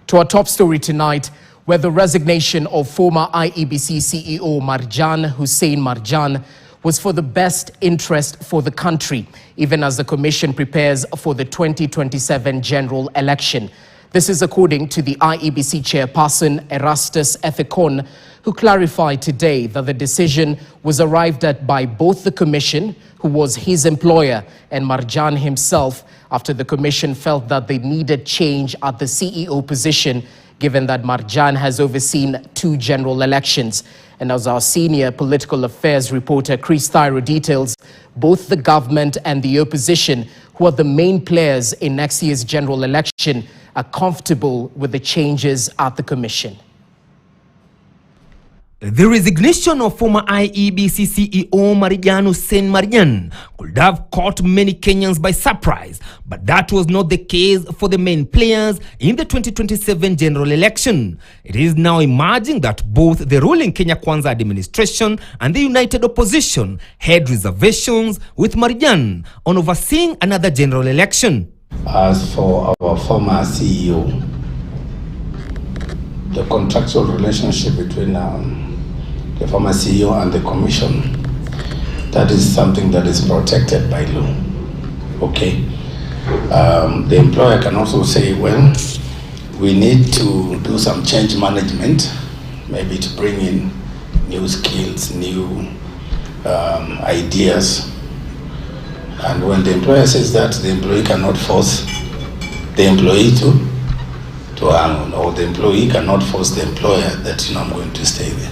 To our top story tonight, where the resignation of former IEBC CEO Marjan was for the best interest for the country, even as the Commission prepares for the 2027 general election. This is according to the IEBC chairperson Erastus Ethekon, who clarified today that the decision was arrived at by both the Commission, who was his employer, and Marjan himself, after the Commission felt that they needed change at the CEO position, given that Marjan has overseen 2 general elections. And as our senior political affairs reporter Chris Thyro details, both the government and the opposition, who are the main players in next year's general election, are comfortable with the changes at the Commission. The resignation of former IEBC CEO Marjan could have caught many Kenyans by surprise, but that was not the case for the main players in the 2027 general election. It is now emerging that both the ruling Kenya Kwanza administration and the united opposition had reservations with Marjan on overseeing another general election. As for our former CEO, the contractual relationship between the former CEO and the Commission, that is something that is protected by law. Okay. The employer can also say, well, we need to do some change management, maybe to bring in new skills, new ideas. And when the employer says that, the employee cannot force the employee to hang on, or the employee cannot force the employer that, I'm going to stay there.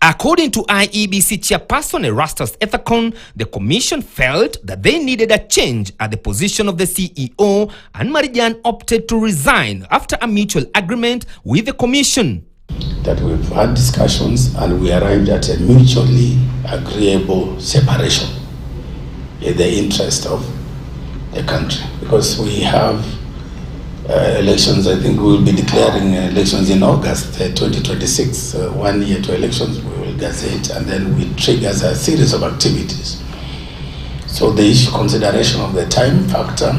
According to IEBC chairperson Erastus Ethekon, the Commission felt that they needed a change at the position of the CEO, and Marjan opted to resign after a mutual agreement with the Commission. That we've had discussions and we arrived at a mutually agreeable separation in the interest of the country. Because we have elections, I think we will be declaring elections in August 2026, 1 year to elections, we will gazette, and then we trigger a series of activities. So the issue consideration of the time factor,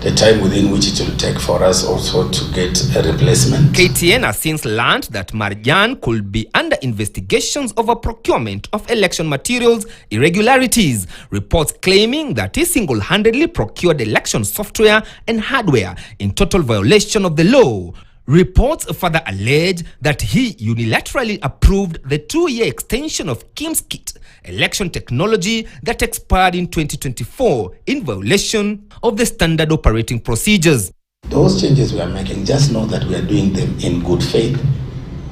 the time within which it will take for us also to get a replacement. KTN has since learned that Marjan could be under investigations over procurement of election materials irregularities, reports claiming that he single-handedly procured election software and hardware in total violation of the law. Reports further allege that he unilaterally approved the 2-year extension of Kim's kit election technology that expired in 2024 in violation of the standard operating procedures. Those changes we are making, just know that we are doing them in good faith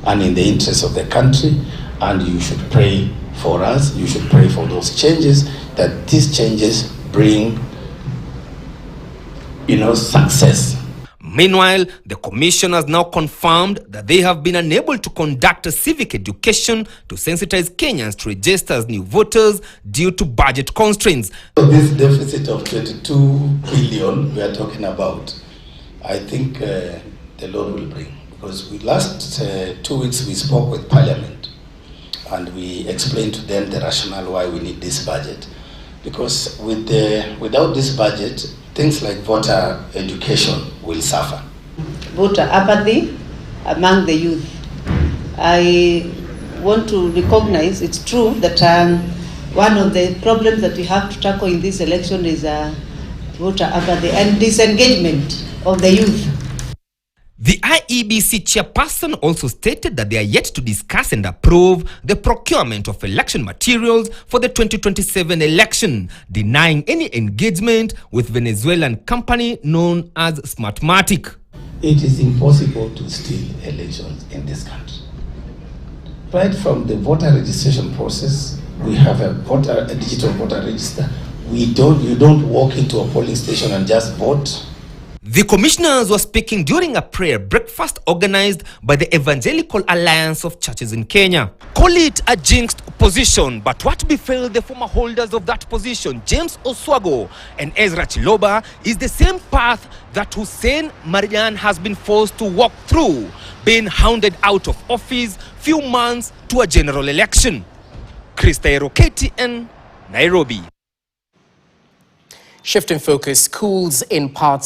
and in the interest of the country, and you should pray for us, you should pray for those changes, that these changes bring, success. Meanwhile, the Commission has now confirmed that they have been unable to conduct a civic education to sensitize Kenyans to register as new voters due to budget constraints. So this deficit of 22 billion we are talking about, I think the Lord will bring. Because last 2 weeks we spoke with Parliament and we explained to them the rationale why we need this budget. Because without this budget, things like voter education will suffer. Voter apathy among the youth. I want to recognize it's true that one of the problems that we have to tackle in this election is voter apathy and disengagement of the youth. The IEBC chairperson also stated that they are yet to discuss and approve the procurement of election materials for the 2027 election, denying any engagement with Venezuelan company known as Smartmatic. It is impossible to steal elections in this country. Right from the voter registration process, we have a digital voter register. You don't walk into a polling station and just vote. The commissioners were speaking during a prayer breakfast organized by the Evangelical Alliance of Churches in Kenya. Call it a jinxed position, but what befell the former holders of that position, James Oswago and Ezra Chiloba, is the same path that Hussein Marjan has been forced to walk through, being hounded out of office few months to a general election. Chris Thyro, KTN, Nairobi. Shifting focus, schools in parts